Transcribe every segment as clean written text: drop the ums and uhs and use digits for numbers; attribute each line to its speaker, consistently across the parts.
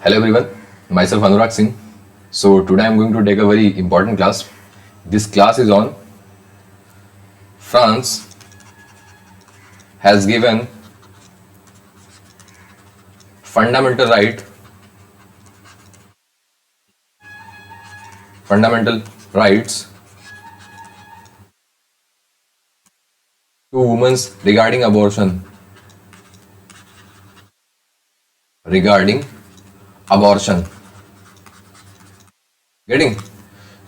Speaker 1: Hello everyone, myself Anurag Singh. So today I am going to take a very important class. This class is on France has given fundamental rights to women regarding abortion. Getting?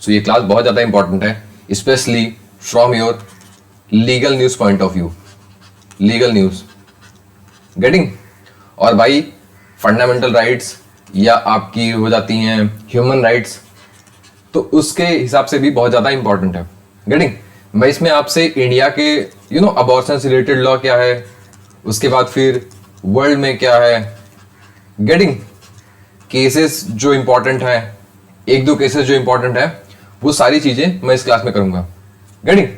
Speaker 1: So ये class बहुत ज़्यादा important है, specially from your legal news point of view. Legal news. Getting? और भाई fundamental rights या आपकी हो जाती हैं ह्यूमन राइट्स, तो उसके हिसाब से भी बहुत ज़्यादा इंपॉर्टेंट है. गेटिंग? मैं इसमें आपसे इंडिया के अबॉर्शन से रिलेटेड लॉ क्या है, उसके बाद फिर वर्ल्ड में क्या है, गेटिंग, केसेस जो इंपॉर्टेंट है, एक दो केसेस जो इंपॉर्टेंट है, वो सारी चीजें मैं इस क्लास में करूंगा. Getting?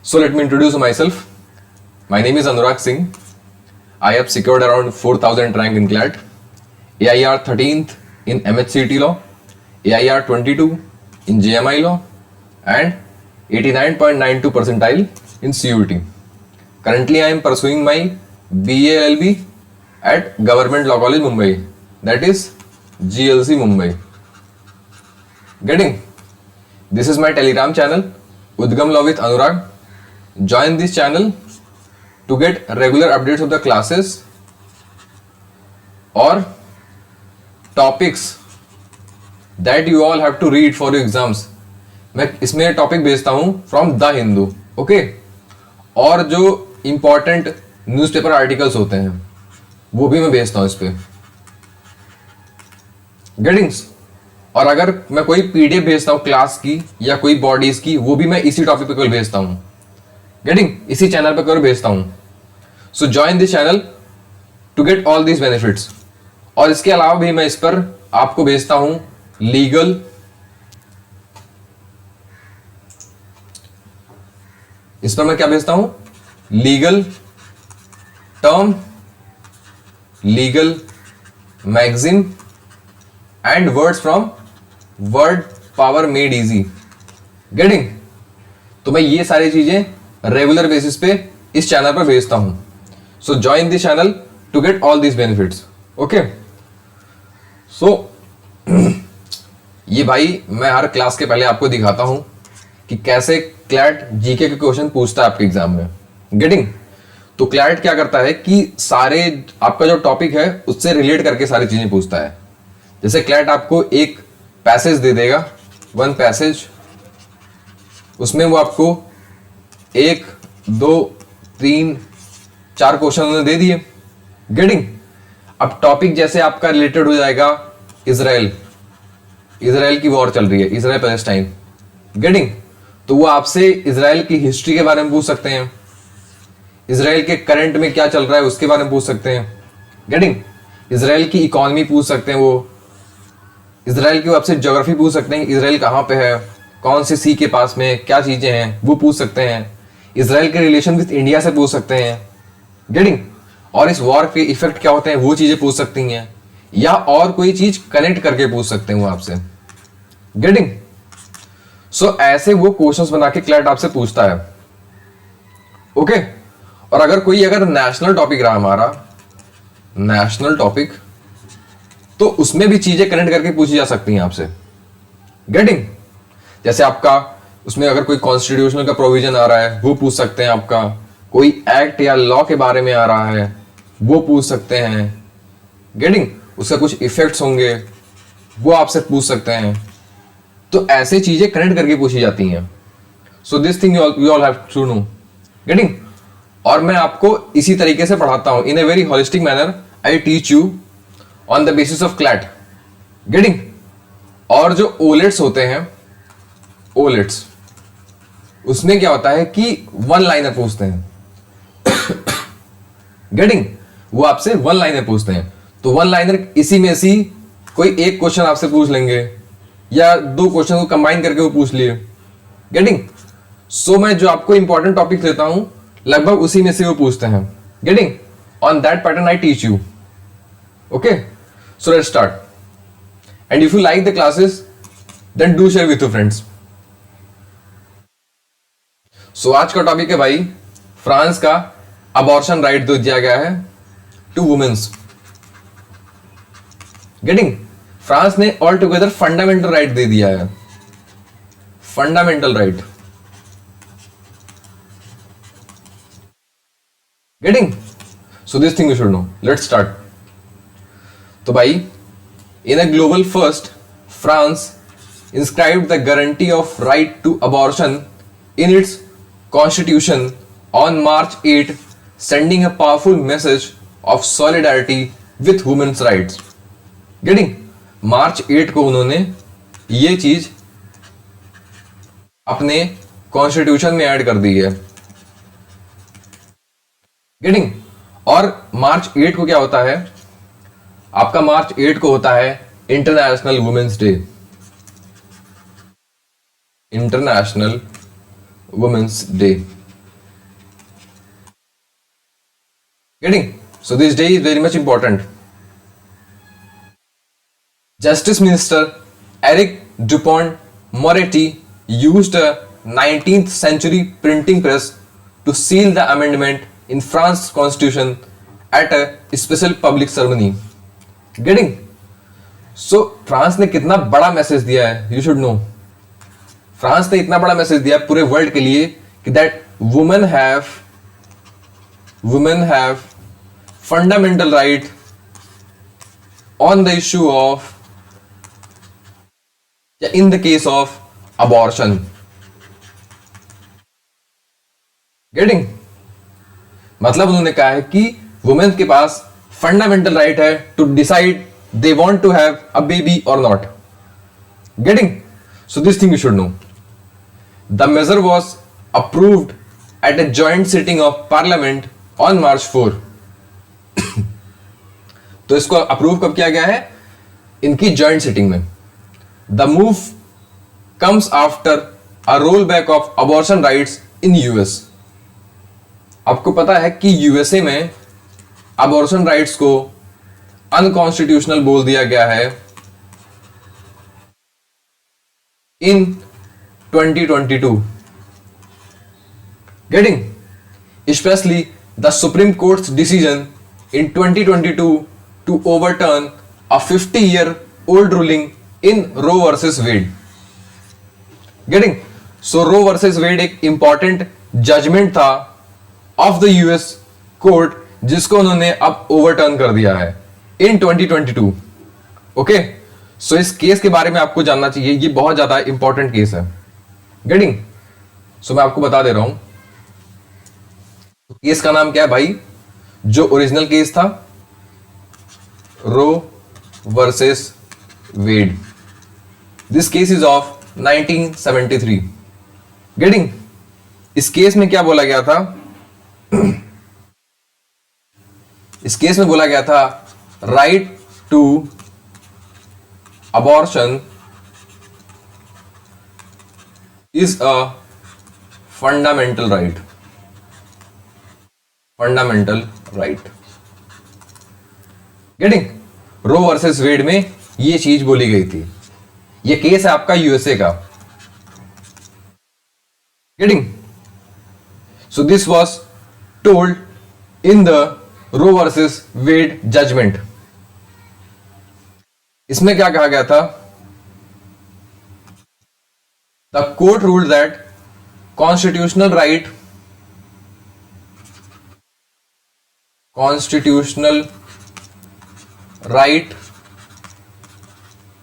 Speaker 1: So let me introduce my self. My name is Anurag Singh. I have secured around 4,000 rank in CLAT, AIR 13th in MHCT law, AIR 22 in JMI law, and 89.92 percentile in CUT. Currently, I am pursuing my BA LLB at Government Law College Mumbai, that is GLC Mumbai. Getting? This is my Telegram channel, Udgam Law with Anurag. Join this channel to get regular updates of the classes or topics that you all have to read for your exams. मैं इसमें topic भेजता हूं from the Hindu, okay, और जो important newspaper articles होते हैं वो भी मैं भेजता हूं इस पे. गेटिंग्स? और अगर मैं कोई पीडीएफ भेजता हूं क्लास की या कोई बॉडीज की, वो भी मैं इसी टॉपिक पे केवल भेजता हूं. गेटिंग? इसी चैनल पे केवल भेजता हूं. So join this channel to get all these benefits. और इसके अलावा भी मैं इस पर आपको भेजता हूं लीगल इस पर मैं क्या भेजता हूं? Legal term, legal magazine and words from word power made easy. Getting? तो मैं ये सारी चीजें रेगुलर बेसिस पे इस चैनल पर भेजता हूं. So join this channel to get all these benefits. Okay, so ये भाई मैं हर क्लास के पहले आपको दिखाता हूं कि कैसे क्लैट जीके के क्वेश्चन पूछता है आपके एग्जाम में. गेटिंग? तो क्लैट क्या करता है कि सारे आपका जो टॉपिक है उससे रिलेट करके सारी चीजें पूछता है. जैसे क्लैट आपको एक पैसेज दे देगा, वन पैसेज, उसमें वो आपको 1, 2, 3, 4 क्वेश्चन उन्होंने दे दिए. गेटिंग? अब टॉपिक जैसे आपका रिलेटेड हो जाएगा इजराइल की वॉर चल रही है, इजराइल पैलेस्टाइन. गेटिंग? तो वो आपसे इजराइल की हिस्ट्री के बारे में पूछ सकते हैं, इजराइल के करंट में क्या चल रहा है उसके बारे में पूछ सकते हैं. गेटिंग? इजराइल की इकोनॉमी पूछ सकते हैं, वो इजराइल की आपसे ज्योग्राफी पूछ सकते हैं, इजराइल कहाँ पे है, कौन से सी के पास में क्या चीजें हैं वो पूछ सकते हैं. इजराइल के रिलेशन विद इंडिया से पूछ सकते हैं. गेटिंग? और इस वॉर के इफेक्ट क्या होते हैं वो चीजें पूछ सकती हैं, या और कोई चीज कनेक्ट करके पूछ सकते हैं वो आपसे. गेटिंग? सो ऐसे वो क्वेश्चंस बना के क्लैट आपसे पूछता है. ओके, और अगर नेशनल टॉपिक रहा हमारा, नेशनल टॉपिक, तो उसमें भी चीजें कनेक्ट करके पूछी जा सकती हैं आपसे. गेटिंग? जैसे आपका उसमें अगर कोई कॉन्स्टिट्यूशनल का प्रोविजन आ रहा है वो पूछ सकते हैं, आपका कोई एक्ट या लॉ के बारे में आ रहा है वो पूछ सकते हैं. गेटिंग? उसका कुछ इफेक्ट्स होंगे वो आपसे पूछ सकते हैं. तो ऐसे चीजें कनेक्ट करके पूछी जाती हैं. So this thing you all have to know. Getting? और मैं आपको इसी तरीके से पढ़ाता हूं, in a very holistic manner I teach you on the basis of CLAT. Getting? और जो ओलेट्स होते हैं, ओलेट्स, उसमें क्या होता है कि वन लाइनर पूछते हैं. गेटिंग? वो आपसे वन लाइनर पूछते हैं. तो वन लाइनर इसी में से कोई एक क्वेश्चन आपसे पूछ लेंगे या 2 क्वेश्चन को कंबाइन करके वो पूछ लिए. गेटिंग? सो मैं जो आपको इंपॉर्टेंट टॉपिक देता हूं लगभग उसी में से वो पूछते हैं. Getting? On that pattern I teach you. Okay, so let's start. And if you like the classes, then do share with your friends. So आज का टॉपिक है भाई, फ्रांस का अबॉर्शन राइट दे दिया गया है टू वुमेन्स. गेटिंग? फ्रांस ने ऑल टुगेदर फंडामेंटल राइट दे दिया है. Fundamental right. Getting? So this thing you should know. Let's start. तो भाई, in a global first, France inscribed the guarantee of right to abortion in its constitution on March 8, sending a powerful message of solidarity with women's rights. Getting? March 8 को उन्होंने ये चीज अपने constitution में add कर दी है. गेटिंग? और मार्च 8 को क्या होता है? आपका मार्च 8 को होता है international women's day. International women's day. Getting? So this day is very much important. Justice Minister Eric Dupont-Moretti used a 19th century printing press to seal the amendment in France's constitution at a special public ceremony. Getting? So France ने कितना बड़ा message दिया है, you should know. France ने इतना बड़ा message दिया पूरे वर्ल्ड के लिए कि that women have fundamental right on the issue of, या in the case of abortion. Getting? मतलब उन्होंने कहा है कि वुमेन के पास फंडामेंटल राइट है to decide they want to have a baby और not. Getting? So this thing you should know. The measure was approved at a joint sitting of Parliament on March 4. तो इसको approve कब किया गया है? इनकी joint sitting में. The move comes after a rollback of abortion rights in US. आपको पता है कि यूएसए में अबॉर्शन राइट्स को अनकॉन्स्टिट्यूशनल बोल दिया गया है इन 2022. Getting? Especially the Supreme Court's decision in 2022 to overturn a 50-year-old ruling in Roe versus Wade. Getting? So Roe versus Wade एक important judgment था of the US court जिसको उन्होंने अब overturn कर दिया है in 2022. Okay? So इस case के बारे में आपको जानना चाहिए, ये बहुत ज्यादा इंपॉर्टेंट केस है. गेटिंग? सो मैं आपको बता दे रहा हूं केस का नाम क्या है भाई. जो ओरिजिनल केस था, Roe versus Wade. This case is of 1973. Getting? इस केस में क्या बोला गया था? इस केस में बोला गया था right to abortion is a fundamental right. Fundamental right. Getting? Roe versus Wade में ये चीज बोली गई थी. ये केस है आपका यूएसए का. Getting? So this was told in the Roe versus Wade judgment. इसमें क्या कहा गया था? The court ruled that constitutional right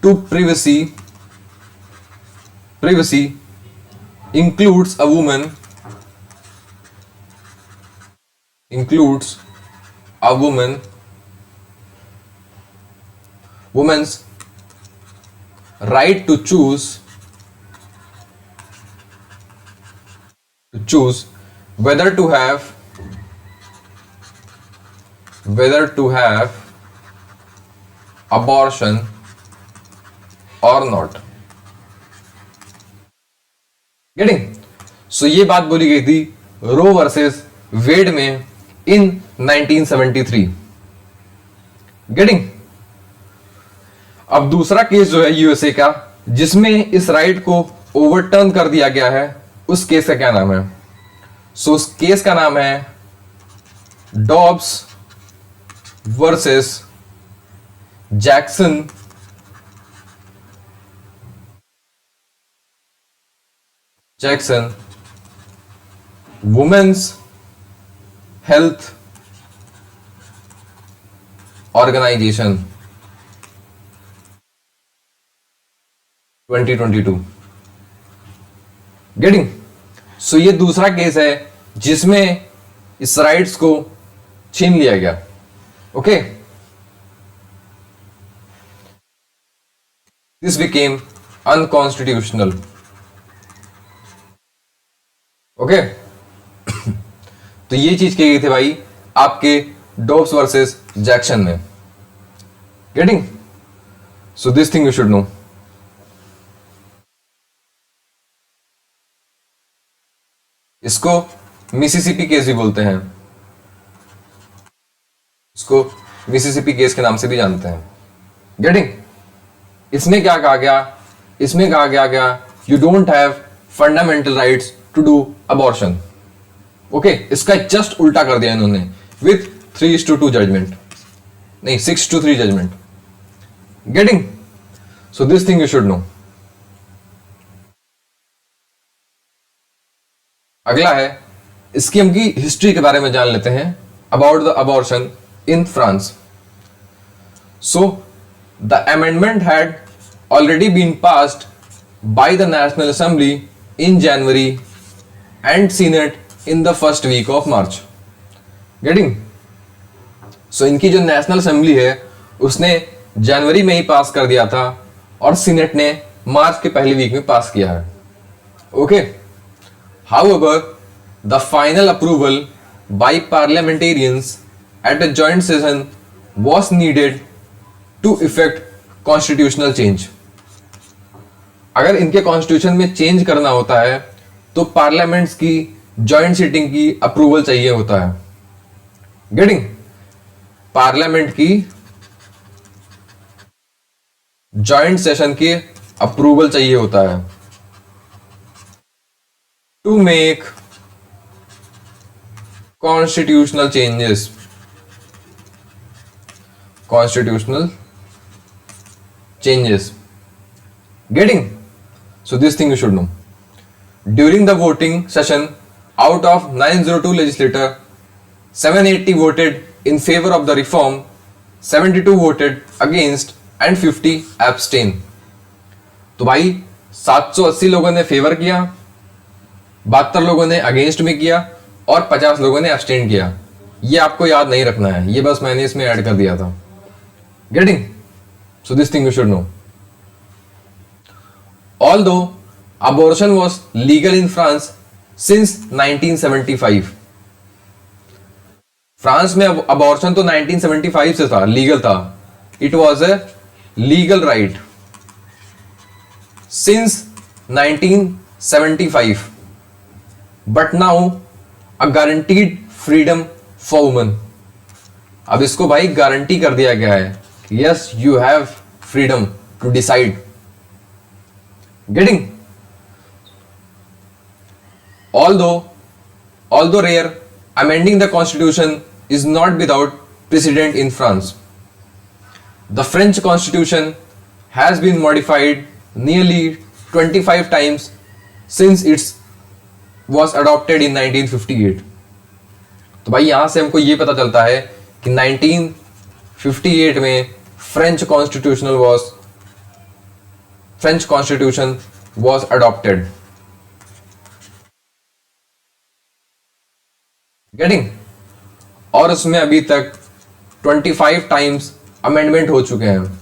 Speaker 1: to privacy includes a woman's right to choose whether to have abortion or not. Getting? So ये बात बोली गई थी रो वर्सेस वेड में इन 1973. Getting? अब दूसरा केस जो है यूएसए का, जिसमें इस राइट को ओवरटर्न कर दिया गया है, उस केस का क्या नाम है? सो उस केस का नाम है Dobbs versus Jackson womens health organization 2022। Getting? So ये दूसरा केस है जिसमें इस राइट्स को छीन लिया गया। Okay, this became unconstitutional. Okay, तो ये चीज की गई थी भाई आपके डॉब्स वर्सेस जैक्सन में। Getting? So this thing you should no. इसको मिसिसिपी केस भी बोलते हैं, इसको मिसिसिपी केस के नाम से भी जानते हैं। गेटिंग? इसमें क्या कहा गया? इसमें कहा गया you don't have fundamental rights to do abortion. Okay, इसका जस्ट उल्टा कर दिया इन्होंने विथ 3:2 जजमेंट, नहीं 6-3 judgment. Getting? So this thing you should know. अगला है, इसकी हम की हिस्ट्री के बारे में जान लेते हैं about the abortion in France. So the amendment had already been passed by the national assembly in January and senate in the first week of March. Getting? So इनकी जो नेशनल असेंबली है उसने जनवरी में ही पास कर दिया था और सीनेट ने मार्च के पहले वीक में पास किया है। Okay, however the final approval by parliamentarians at a joint session was needed to effect constitutional change। अगर इनके कॉन्स्टिट्यूशन में चेंज करना होता है तो पार्लियामेंट्स की जॉइंट सीटिंग की अप्रूवल चाहिए होता है। गेटिंग? पार्लियामेंट की जॉइंट सेशन की अप्रूवल चाहिए होता है to make constitutional changes। Getting? So this thing you should know. During the voting session, out of 902 legislator, 780 voted in favor of the reform, 72 voted against and 50 abstain। तो भाई 780 लोगों ने favour किया, 72 लोगों ने अगेंस्ट में किया और 50 लोगों ने एब्सटेन किया। ये आपको याद नहीं रखना है, ये बस मैंने इसमें ऐड कर दिया था। Getting? So this thing you should know. Although abortion was legal in France since 1975। France में अबॉर्शन तो 1975 से था, लीगल था। It was a legal right since 1975 but now a guaranteed freedom for woman. अब इसको भाई गारंटी कर दिया गया है, yes you have freedom to decide. Getting? although rare, amending the constitution is not without precedent in France। The French constitution has been modified nearly 25 times since its was adopted in 1958। तो भाई यहां से हमको ये पता चलता है कि 1958 में French constitution was adopted। Getting? और उसमें अभी तक 25 टाइम्स अमेंडमेंट हो चुके हैं।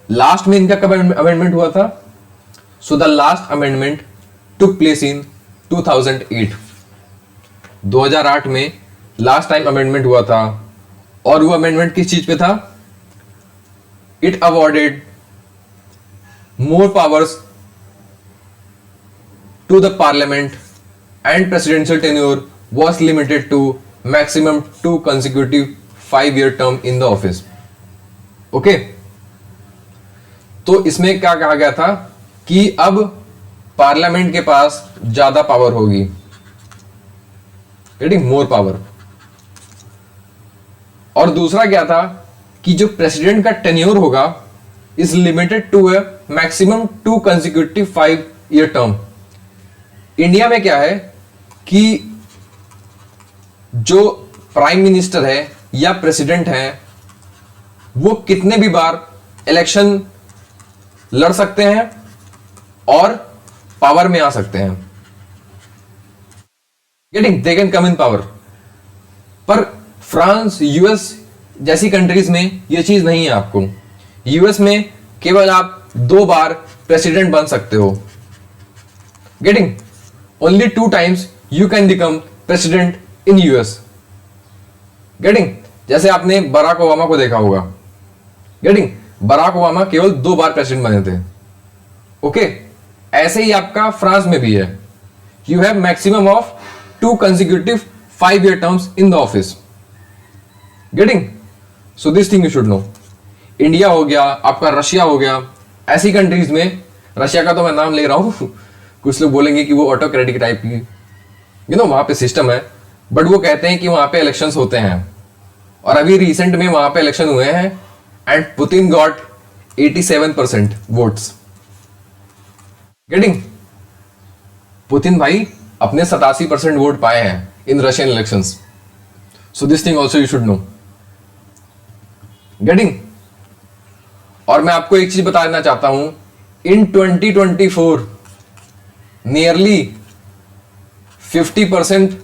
Speaker 1: लास्ट में इनका कब अमेंडमेंट हुआ था? So the last amendment took place in 2008। 2008 में लास्ट टाइम अमेंडमेंट हुआ था और वो अमेंडमेंट किस चीज पे था? It awarded more powers to the parliament and presidential tenure was limited to maximum 2 consecutive 5-year term in the office। Okay, तो इसमें क्या कहा गया था कि अब पार्लियामेंट के पास ज्यादा पावर होगी, गेटिंग मोर पावर। और दूसरा क्या था कि जो प्रेसिडेंट का टेन्योर होगा is limited to a maximum 2 consecutive 5-year term. India में क्या है कि जो प्राइम मिनिस्टर है या प्रेसिडेंट है वो कितने भी बार इलेक्शन लड़ सकते हैं और पावर में आ सकते हैं, getting they can come in power. पर फ्रांस, यूएस जैसी कंट्रीज में यह चीज नहीं है। आपको यूएस में केवल आप 2 बार प्रेसिडेंट बन सकते हो, getting only 2 times you can become president in US, getting जैसे आपने बराक ओबामा को देखा होगा, गेटिंग बराक ओबामा केवल 2 बार प्रेसिडेंट बने थे। ओके, ऐसे ही आपका फ्रांस में भी है, you have maximum of 2 consecutive 5-year terms in the office, getting so this thing you should no. India हो गया, आपका रशिया हो गया, ऐसी कंट्रीज में, रशिया का तो मैं नाम ले रहा हूं कुछ लोग बोलेंगे कि वो ऑटोक्रेटिक टाइप की, वहां पे सिस्टम है, बट वो कहते हैं कि वहां पे इलेक्शंस होते हैं। और अभी रिसेंट में वहां पे इलेक्शन हुए हैं and Putin got 87% votes, getting Putin भाई अपने 87% वोट पाए हैं इन Russian elections. So this thing also you should no, getting. और मैं आपको एक चीज बता देना चाहता हूं, इन 2024 nearly 50%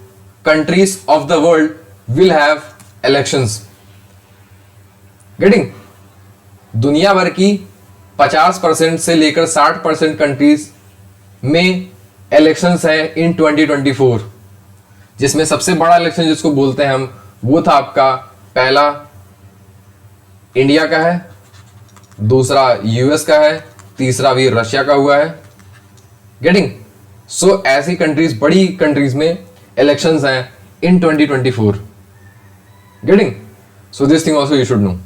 Speaker 1: countries of the world will have elections, getting दुनिया भर की 50% से लेकर 60% कंट्रीज में इलेक्शंस है इन 2024, जिसमें सबसे बड़ा इलेक्शन जिसको बोलते हैं हम, वो था आपका पहला इंडिया का है, दूसरा यूएस का है, तीसरा भी रशिया का हुआ है, गेटिंग सो ऐसी कंट्रीज, बड़ी कंट्रीज में इलेक्शंस हैं इन 2024, getting so this thing also you should no.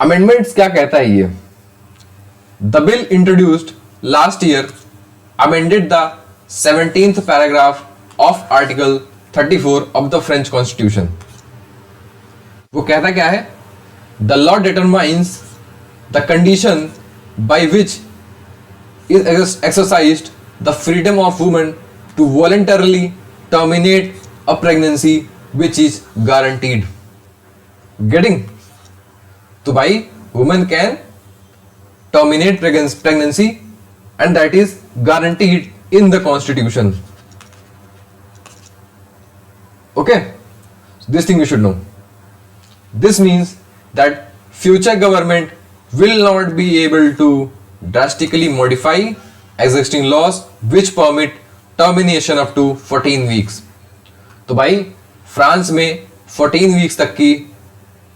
Speaker 1: Amendments क्या कहता है ये? The bill introduced last year amended the 17th paragraph of Article 34 of the French Constitution. वो कहता क्या है? The law determines the condition by which is exercised the freedom of women to voluntarily terminate a pregnancy which is guaranteed. Getting? तो भाई women can terminate pregnancy and that is guaranteed in the constitution. Okay, so this thing you should know. This means that future government will not be able to drastically modify existing laws which permit termination up to 14 weeks. तो भाई France में 14 weeks तक की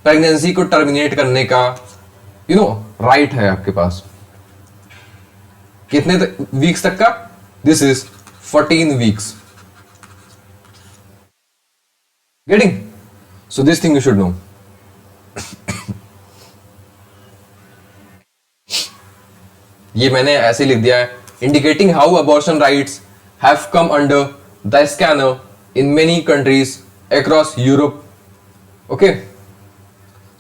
Speaker 1: pregnancy को terminate करने का right है आपके पास। कितने वीक्स तक का? This is 14 weeks, getting so this thing you should no. ये मैंने ऐसे लिख दिया है, indicating how abortion rights have come under the scanner in many countries across Europe. Okay,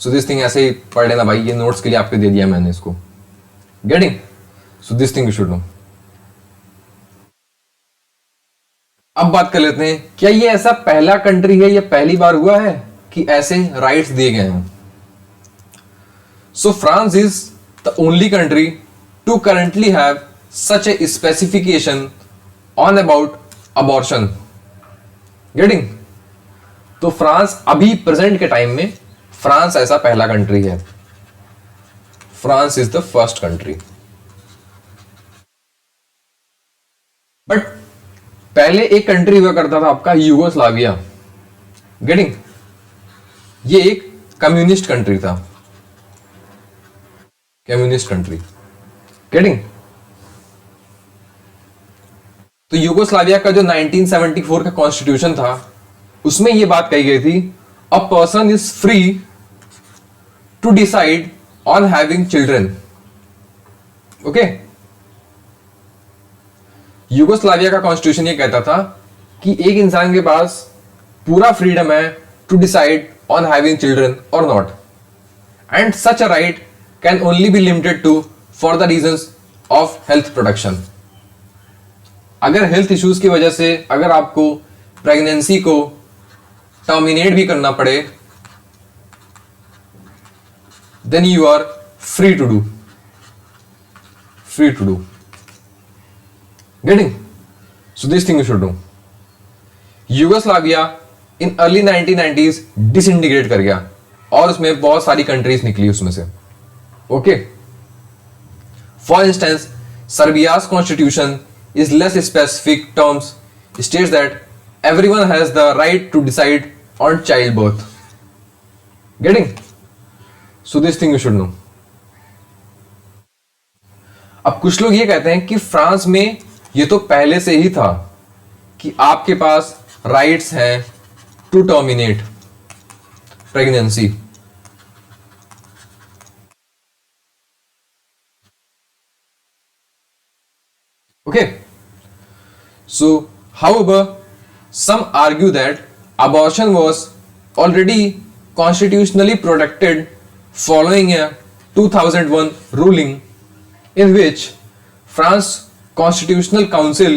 Speaker 1: so this thing ऐसे ही पढ़ लेना भाई, ये नोट्स के लिए आपको दे दिया मैंने इसको, getting so this thing you should know. अब बात कर लेते हैं, क्या ये ऐसा पहला कंट्री है, ये पहली बार हुआ है कि ऐसे राइट्स दिए गए हैं? So France is the only country to currently have such a specification on about abortion, getting. तो फ्रांस अभी प्रेजेंट के टाइम में फ्रांस ऐसा पहला कंट्री है, France is the first country. But पहले एक कंट्री हुआ करता था आपका यूगोस्लाविया, गेटिंग ये एक कम्युनिस्ट कंट्री था, कम्युनिस्ट कंट्री, गेटिंग। तो यूगोस्लाविया का जो 1974 का कॉन्स्टिट्यूशन था उसमें ये बात कही गई थी, a person is free to decide on having children. Okay, Yugoslavia का कॉन्स्टिट्यूशन ये कहता था कि एक इंसान के पास पूरा फ्रीडम है to decide on having children और नॉट, and such a right can only be limited to for the reasons of health protection. अगर हेल्थ इश्यूज की वजह से अगर आपको प्रेगनेंसी को टर्मिनेट भी करना पड़े, then you are free to do, getting? So this thing you should know. Yugoslavia in early 1990s disintegrate कर गया और उसमें बहुत सारी कंट्रीज निकली उसमें से। Okay, for instance Serbia's constitution is less specific terms states that everyone has the right to decide on child birth. Getting? So this thing you should know. अब कुछ लोग ये कहते हैं कि फ्रांस में ये तो पहले से ही था कि आपके पास राइट्स हैं to terminate pregnancy. Okay, so however some argue that abortion was already constitutionally protected following a 2001 ruling in which France Constitutional Council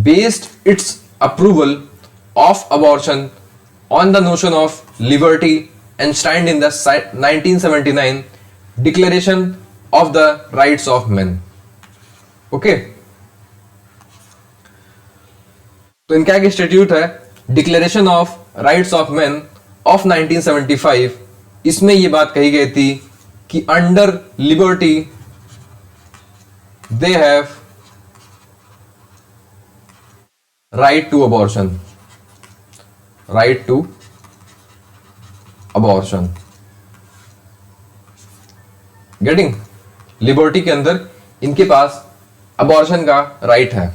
Speaker 1: based its approval of abortion on the notion of liberty enshrined in the 1979 Declaration of the Rights of Men. Okay, तो इनका एक statute है declaration of rights of man of 1975। इसमें यह बात कही गई थी कि under liberty they have right to abortion, getting? Liberty के अंदर इनके पास अबॉर्शन का राइट है।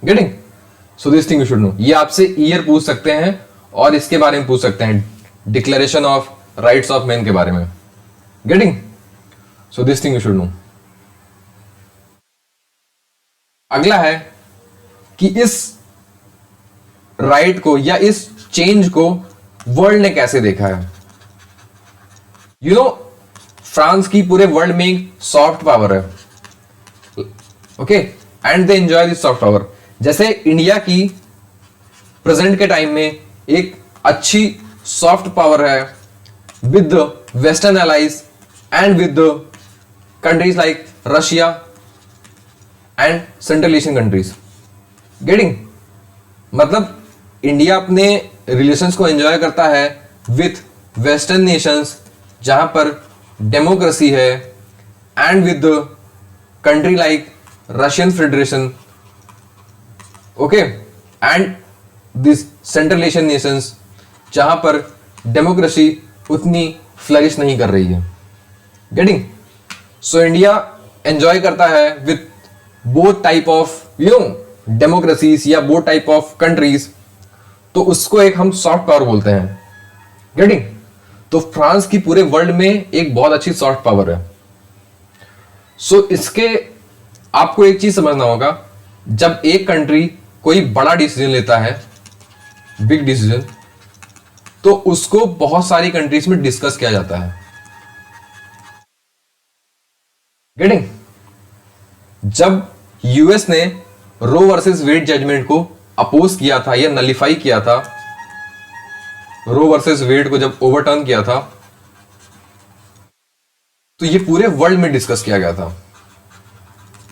Speaker 1: Getting? So this thing you should no. ये आपसे ईयर पूछ सकते हैं और इसके बारे में पूछ सकते हैं, declaration of rights of man के बारे में। Getting? So this thing you should know. अगला है कि इस राइट को या इस चेंज को वर्ल्ड ने कैसे देखा है। यू नो, फ्रांस की पूरे वर्ल्ड में एक सॉफ्ट पावर है। Okay, and they enjoy this soft power. जैसे इंडिया की प्रेजेंट के टाइम में एक अच्छी सॉफ्ट पावर है with western allies and with countries like Russia and central Asian countries. Getting? मतलब इंडिया अपने रिलेशंस को एंजॉय करता है विथ वेस्टर्न नेशंस जहां पर डेमोक्रेसी है, and with country like Russian federation, okay, and this central Asian Nations जहां पर डेमोक्रेसी उतनी फ्लरिश नहीं कर रही है। गेटिंग? सो इंडिया एंजॉय करता है with both type of democracies या बोथ टाइप ऑफ कंट्रीज, तो उसको एक हम सॉफ्ट पावर बोलते हैं। गेटिंग? तो फ्रांस की पूरे वर्ल्ड में एक बहुत अच्छी सॉफ्ट पावर है। सो इसके आपको एक चीज समझना होगा, जब एक कंट्री कोई बड़ा डिसीजन लेता है, बिग डिसीजन, तो उसको बहुत सारी कंट्रीज में डिस्कस किया जाता है। गेटिंग? जब यूएस ने रो वर्सेस वेड जजमेंट को अपोज किया था या नलिफाई किया था, रो वर्सेस वेड को जब ओवरटर्न किया था, तो ये पूरे वर्ल्ड में डिस्कस किया गया था।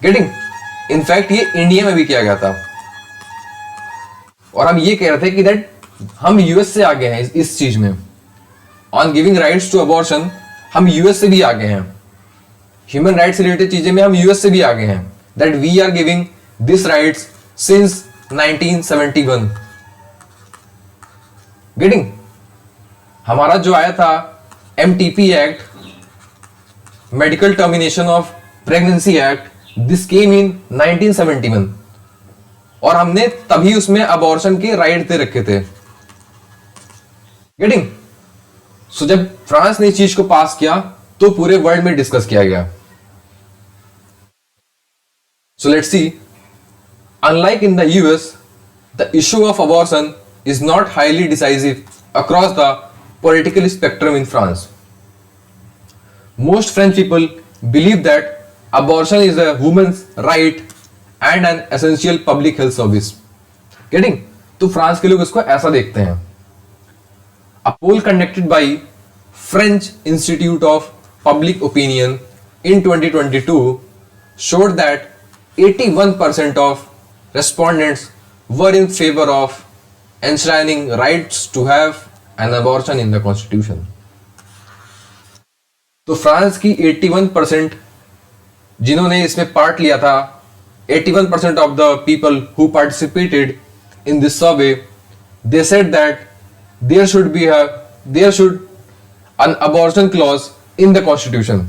Speaker 1: गेटिंग? इनफैक्ट ये इंडिया में भी किया गया था और हम ये कह रहे थे कि दैट हम यूएस से आगे हैं इस चीज में, on giving rights to abortion हम यूएस से भी आगे हैं, ह्यूमन राइट्स से रिलेटेड चीजें में हम यूएस से भी आगे हैं, that we are giving this rights since 1971। Getting? हमारा जो आया था MTP act, medical termination of pregnancy act, this came in 1971 और हमने तभी उसमें अबॉर्शन के राइट दे रखे थे। गेटिंग? सो जब फ्रांस ने इस चीज को पास किया तो पूरे वर्ल्ड में डिस्कस किया गया. So let's see. Unlike in the US, the issue of abortion is not highly decisive across the political spectrum in France. Most French people believe that abortion is a woman's right and an essential public health service. Getting? तो France के लोग इसको ऐसा देखते हैं. A poll conducted by French Institute of Public Opinion in 2022 showed that 81% of respondents were in favor of enshrining rights to have an abortion in the constitution. तो France की 81% जिन्होंने इसमें पार्ट लिया था, 81% of the people who participated in this survey, they said that there should an abortion clause in the constitution.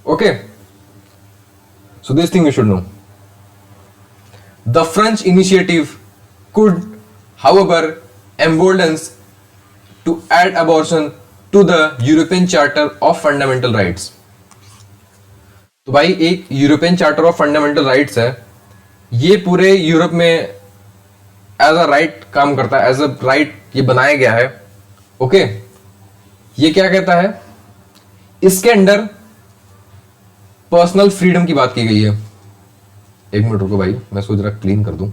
Speaker 1: Okay, so this thing you should know. The French initiative could, however, emboldens to add abortion to the European Charter of Fundamental Rights. तो भाई एक European charter of fundamental rights है, ये पूरे Europe में as a right काम करता है, एज अ राइट ये बनाया गया है. ओके, ये क्या कहता है? इसके अंडर पर्सनल फ्रीडम की बात की गई है. एक मिनट रुको भाई, मैं सोच रहा क्लीन कर दूं.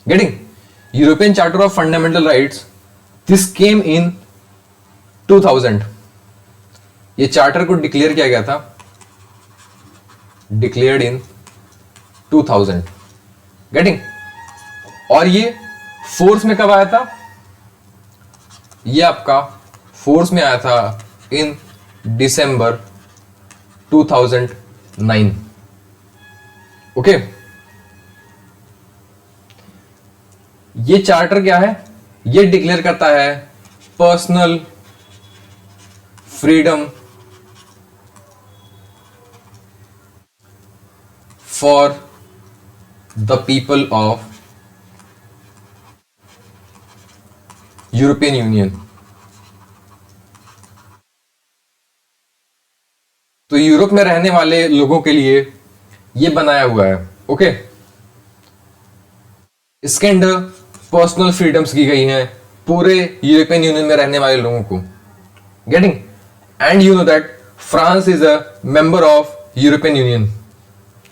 Speaker 1: Getting? European Charter of Fundamental Rights, this came in 2000. ये चार्टर को डिक्लेयर किया गया था, डिक्लेयर्ड इन 2000. गेटिंग? और ये फोर्स में कब आया था? ये आपका फोर्स में आया था इन दिसंबर 2009. ओके, ये चार्टर क्या है? ये डिक्लेयर करता है personal freedom for the people of European union. तो यूरोप में रहने वाले लोगों के लिए ये बनाया हुआ है. ओके, इसके अंदर पर्सनल फ्रीडम्स की गई हैं पूरे यूरोपियन यूनियन में रहने वाले लोगों को. Getting? And you know that France is a member of European union,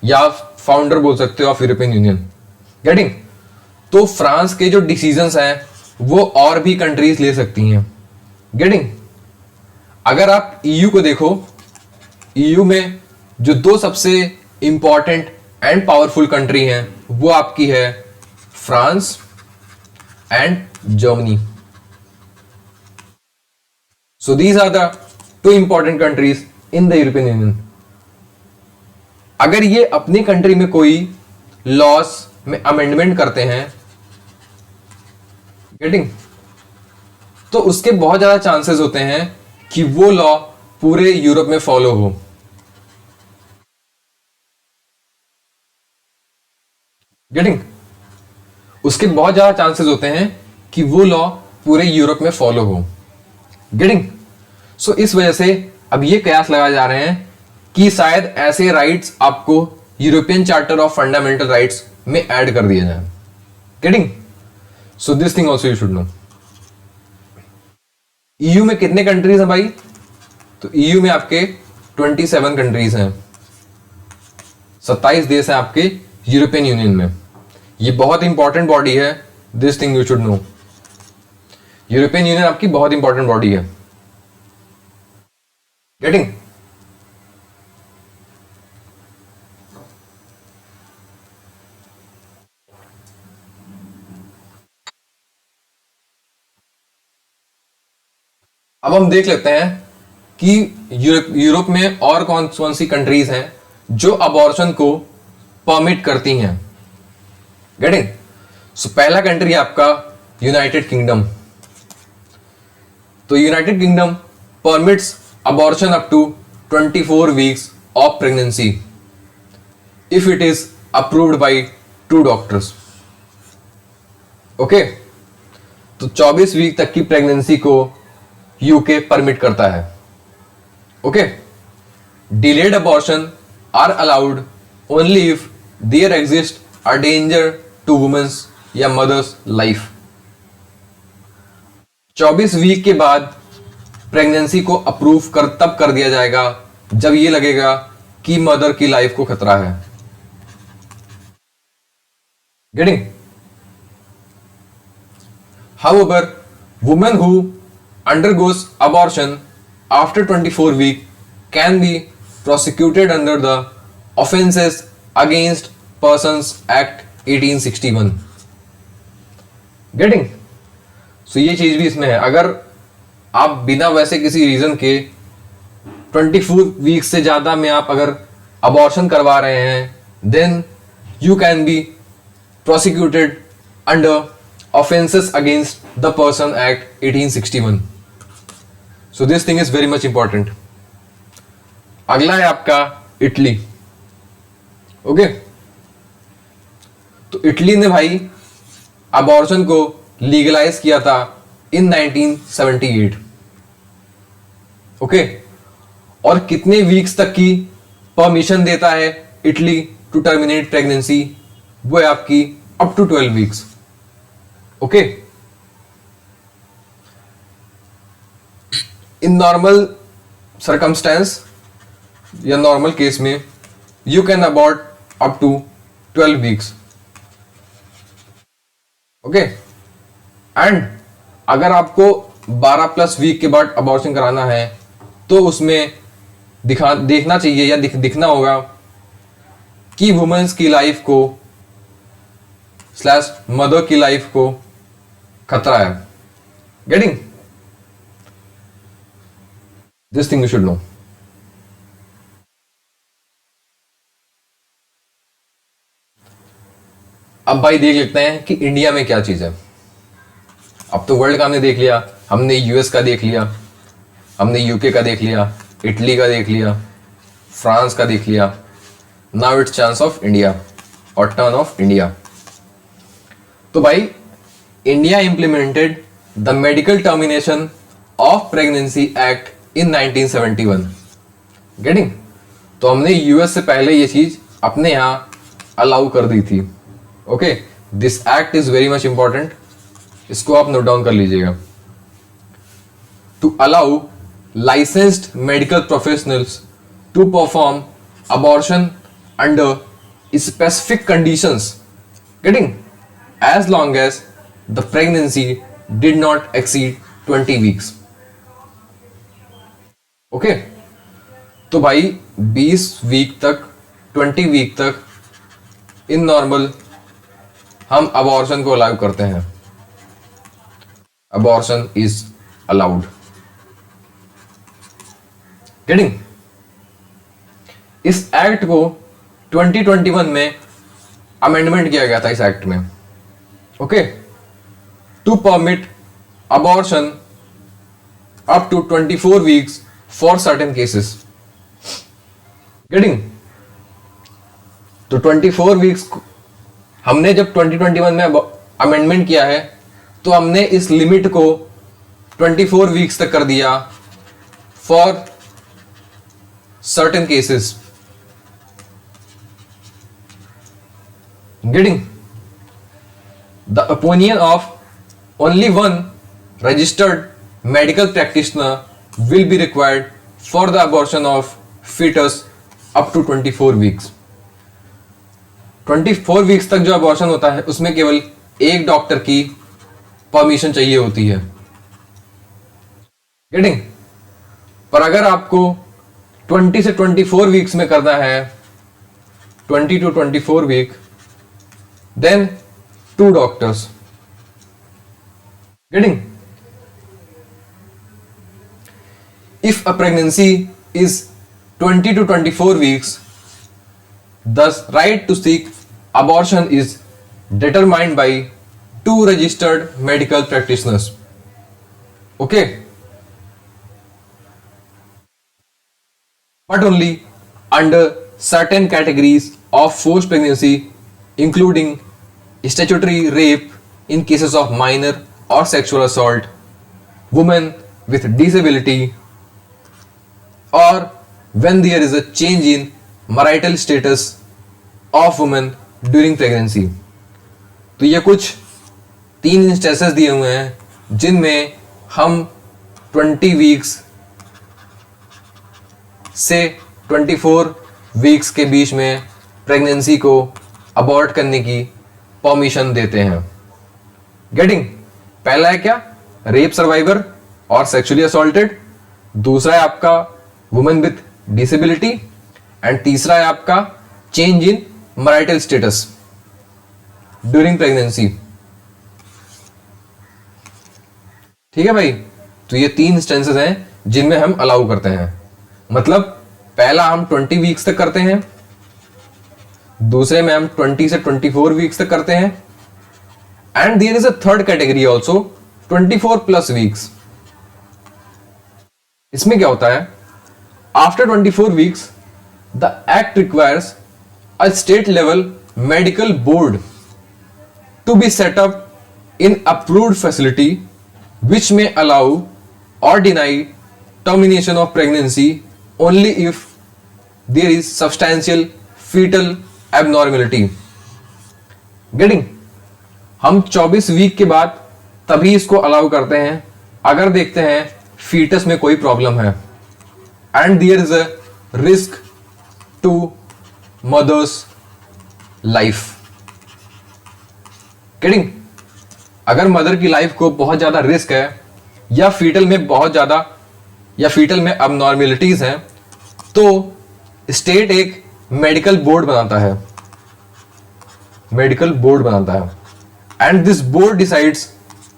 Speaker 1: या फाउंडर बोल सकते हो ऑफ यूरोपियन यूनियन. गेटिंग? तो फ्रांस के जो डिसीजंस हैं वो और भी कंट्रीज ले सकती हैं. गेटिंग? अगर आप ईयू को देखो, ईयू में जो दो सबसे इंपॉर्टेंट एंड पावरफुल कंट्री हैं वो आपकी है France and Germany. So these are the two important countries in the European Union. अगर ये अपनी कंट्री में कोई लॉस में अमेंडमेंट करते हैं, गेटिंग, तो उसके बहुत ज्यादा चांसेस होते हैं कि वो लॉ पूरे यूरोप में फॉलो हो. गेटिंग? उसके बहुत ज्यादा चांसेस होते हैं कि वो लॉ पूरे यूरोप में फॉलो हो. गेटिंग? सो इस वजह से अब ये कयास लगाए जा रहे हैं कि शायद ऐसे राइट्स आपको European charter of fundamental rights में ऐड कर दिए जाए. Getting? So this thing also you should no. EU में कितने कंट्रीज हैं भाई? तो ईयू में आपके 27 कंट्रीज हैं, 27 देश हैं आपके यूरोपियन यूनियन में. ये बहुत इंपॉर्टेंट बॉडी है, this thing you should no. European union आपकी बहुत इंपॉर्टेंट बॉडी है. गेटिंग? अब हम देख लेते हैं कि यूरोप में और कौन कौन सी कंट्रीज हैं जो अबॉर्शन को परमिट करती हैं. गेटिंग? सो पहला कंट्री है आपका यूनाइटेड किंगडम। तो United Kingdom permits abortion up to 24 weeks of pregnancy if it is approved by 2 doctors. Okay, तो 24 वीक तक की प्रेगनेंसी को यूके परमिट करता है। Okay, delayed abortion are allowed only if there exist a danger to women's या mother's life. 24 week के बाद pregnancy को अप्रूव तब कर दिया जाएगा जब ये लगेगा कि मदर की लाइफ को खतरा है। Getting? However, women who undergoes abortion after 24 week can be prosecuted under the Offences Against Persons Act 1861. Getting? So ये चीज भी इसमें है, अगर आप बिना वैसे किसी रीजन के 24 वीक से ज्यादा में आप अगर अबॉर्शन करवा रहे हैं then you can be prosecuted under Offences Against the Person Act 1861. So this thing is very much important. अगला है आपका इटली। ओके, तो इटली ने भाई अबॉर्शन को लीगलाइज किया था इन 1978। ओके, और कितने वीक्स तक की परमिशन देता है इटली टू टर्मिनेट प्रेगनेंसी? वो है आपकी up to 12 weeks. Okay, in normal circumstance या नॉर्मल केस में you can abort up to 12 weeks. Okay, and अगर आपको 12+ वीक के बाद अबॉर्शन कराना है तो उसमें देखना चाहिए या दिखना होगा कि वुमेन्स की लाइफ को / मदर की लाइफ को खतरा है। Getting? This thing you should know. अब भाई देख लेते हैं कि इंडिया में क्या चीज है। अब तो वर्ल्ड का हमने देख लिया, हमने यूएस का देख लिया, हमने यूके का देख लिया, इटली का देख लिया, फ्रांस का देख लिया। Now it's chance of India और टर्न ऑफ इंडिया। तो भाई India implemented the medical termination of pregnancy act in 1971। Getting? तो हमने यूएस से पहले ये चीज अपने यहां अलाउ कर दी थी। Okay, this act is very much important, इसको आप नोट डाउन कर लीजिएगा। To allow licensed medical professionals to perform abortion under specific conditions. Getting? as long as the pregnancy did not exceed 20 weeks. Okay, तो भाई 20 week तक 20 week तक in normal हम abortion को अलाउ करते हैं। Abortion is allowed. गेटिंग? इस act को 2021 में अमेंडमेंट किया गया था इस एक्ट में। Okay, to permit abortion up to 24 weeks for certain cases. Getting? तो 24 वीक्स हमने जब 2021 में अमेंडमेंट किया है तो हमने इस लिमिट को 24 वीक्स तक कर दिया for certain cases. Getting? The opinion of only one registered medical practitioner will be required for the abortion of fetus up to 24 weeks. 24 weeks तक जो अबॉर्शन होता है उसमें केवल एक डॉक्टर की परमिशन चाहिए होती है। गेटिंग? पर अगर आपको 20 से 24 वीक्स में करना है, 20 to 24 week, then 2 doctors. Getting? If a pregnancy is 20 to 24 weeks, the right to seek abortion is determined by 2 registered medical practitioners. Okay, but only under certain categories of forced pregnancy, including statutory rape in cases of minor or sexual assault, women with disability, or when there is a change in marital status of women during pregnancy. तो ये कुछ 3 instances दिए हुए हैं जिनमें हम 20 weeks से 24 weeks के बीच में प्रेगनेंसी को अबॉर्ट करने की परमिशन देते हैं. गेटिंग? पहला है क्या? रेप सर्वाइवर और सेक्सुअली असॉल्टेड. दूसरा है आपका वुमेन विथ डिसेबिलिटी. एंड तीसरा है आपका change in marital status during pregnancy. ठीक है भाई, तो ये 3 इंस्टेंसेस हैं जिनमें हम अलाउ करते हैं. मतलब पहला हम 20 वीक्स तक करते हैं, दूसरे में हम 20 से 24 वीक्स तक करते हैं, and there is a third category also 24 plus weeks. इसमें क्या होता है? After 24 weeks the act requires a state level medical board to be set up in approved facility which may allow or deny termination of pregnancy only if there is substantial fetal abnormality. Getting? हम 24 week के बाद तभी इसको allow करते हैं अगर देखते हैं फीटस में कोई प्रॉब्लम है and there is a risk to mother's life. Getting? अगर मदर की लाइफ को बहुत ज्यादा रिस्क है या फीटल में बहुत ज्यादा या फीटल में अबनॉर्मेलिटीज हैं तो स्टेट एक मेडिकल बोर्ड बनाता है. मेडिकल बोर्ड बनाता है एंड दिस बोर्ड डिसाइड्स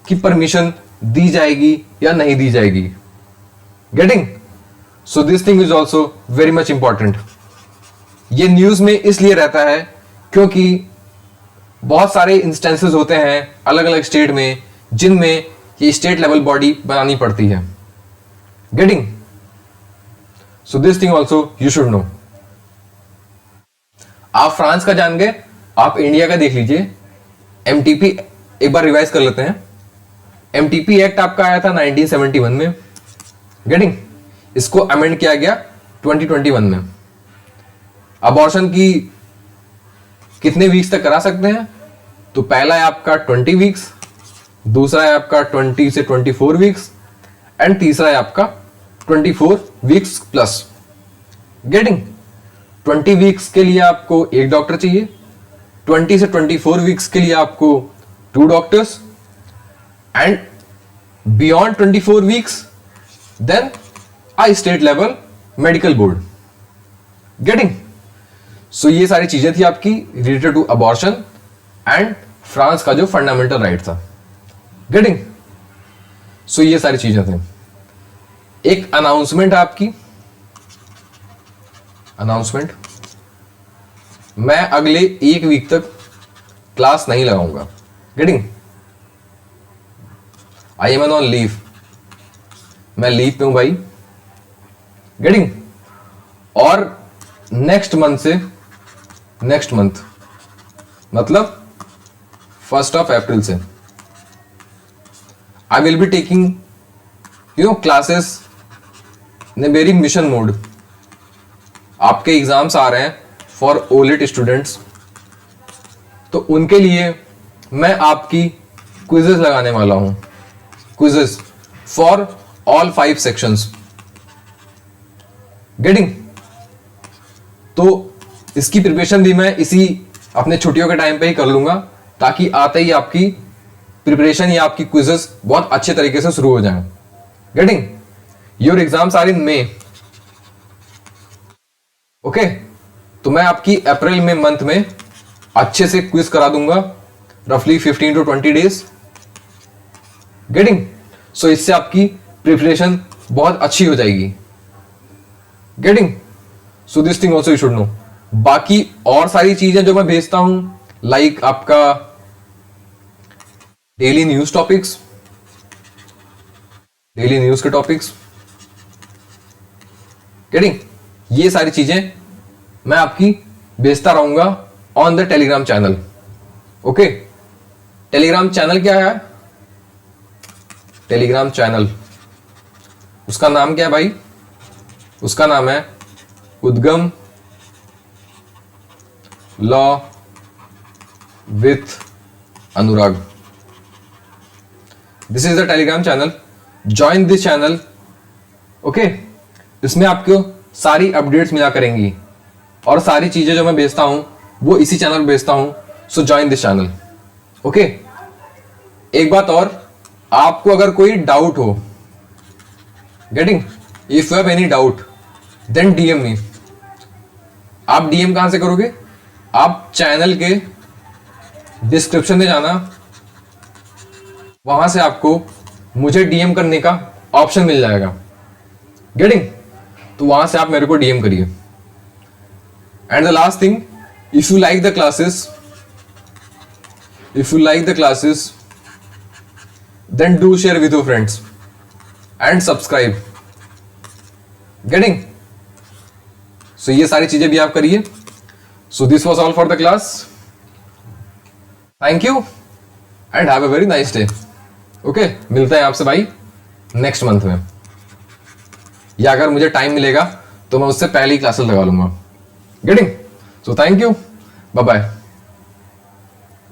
Speaker 1: कि परमिशन दी जाएगी या नहीं दी जाएगी. Getting? So this thing is also very much important. ये न्यूज में इसलिए रहता है क्योंकि बहुत सारे इंस्टेंसेस होते हैं अलग अलग स्टेट में जिनमें ये स्टेट लेवल बॉडी बनानी पड़ती है. Getting? So this thing also you should no. आप फ्रांस का जान गए, आप इंडिया का देख लीजिए. एमटीपी एक बार रिवाइज कर लेते हैं. एमटीपी एक्ट आपका आया था 1971 में. गेटिंग? इसको अमेंड किया गया 2021 में. अबॉर्शन की कितने वीक्स तक करा सकते हैं? तो पहला है आपका 20 वीक्स, दूसरा है आपका 20 से 24 वीक्स एंड तीसरा है आपका 24 वीक्स प्लस. गेटिंग? 20 वीक्स के लिए आपको एक डॉक्टर चाहिए, 20 से 24 वीक्स के लिए आपको 2 doctors and beyond 24 weeks then a state level medical board. Getting? So ये सारी चीजें थी आपकी related to abortion and France का जो फंडामेंटल राइट था. गेटिंग? सो ये सारी चीजें थी. एक अनाउंसमेंट है आपकी. अनाउंसमेंट, मैं अगले 1 वीक तक क्लास नहीं लगाऊंगा. Getting? I am on leave. मैं लीव पे हूं भाई. गेटिंग? और नेक्स्ट मंथ मतलब 1st of April से I will be taking classes in very mission mode. आपके एग्जाम्स आ रहे हैं फॉर ओलिट स्टूडेंट्स, तो उनके लिए मैं आपकी क्विजेस लगाने वाला हूं. Quizzes for all 5 sections. Getting? तो इसकी प्रिपरेशन भी मैं इसी अपने छुट्टियों के टाइम पे ही कर लूंगा ताकि आते ही आपकी प्रिपरेशन या आपकी क्विजेस बहुत अच्छे तरीके से शुरू हो जाएं. Getting? Your exams are in May. Okay, तो मैं आपकी अप्रैल में मंथ में अच्छे से क्विज करा दूंगा रफली 15 to 20 डेज. गेटिंग? सो इससे आपकी प्रिपरेशन बहुत अच्छी हो जाएगी. Getting? So this thing also you should no. बाकी और सारी चीजें जो मैं भेजता हूं लाइक आपका daily news topics, daily news के टॉपिक्स, गेटिंग? ये सारी चीजें मैं आपकी भेजता रहूंगा on the Telegram channel. Okay, Telegram channel क्या है? टेलीग्राम चैनल, उसका नाम क्या है भाई? उसका नाम है उद्गम law with Anurag. This is the Telegram channel, join this channel. Okay, इसमें आपको सारी अपडेट्स मिला करेंगी और सारी चीजें जो मैं भेजता हूं वो इसी चैनल पे भेजता हूं। So join this channel. Okay, एक बात और, आपको अगर कोई डाउट हो, getting, if you have any doubt then DM me. आप डीएम कहां से करोगे? आप चैनल के डिस्क्रिप्शन में जाना, वहां से आपको मुझे डीएम करने का ऑप्शन मिल जाएगा, गेटिंग? तो वहां से आप मेरे को डीएम करिए। And the last thing, if you like the classes, then do share with your friends and subscribe, getting? So ये सारी चीजें भी आप करिए। So this was all for the class. Thank you and have a very nice day. Okay, मिलते हैं आपसे भाई नेक्स्ट मंथ में, या अगर मुझे टाइम मिलेगा तो मैं उससे पहले ही क्लासेस लगा लूंगा, getting? So thank you, bye bye.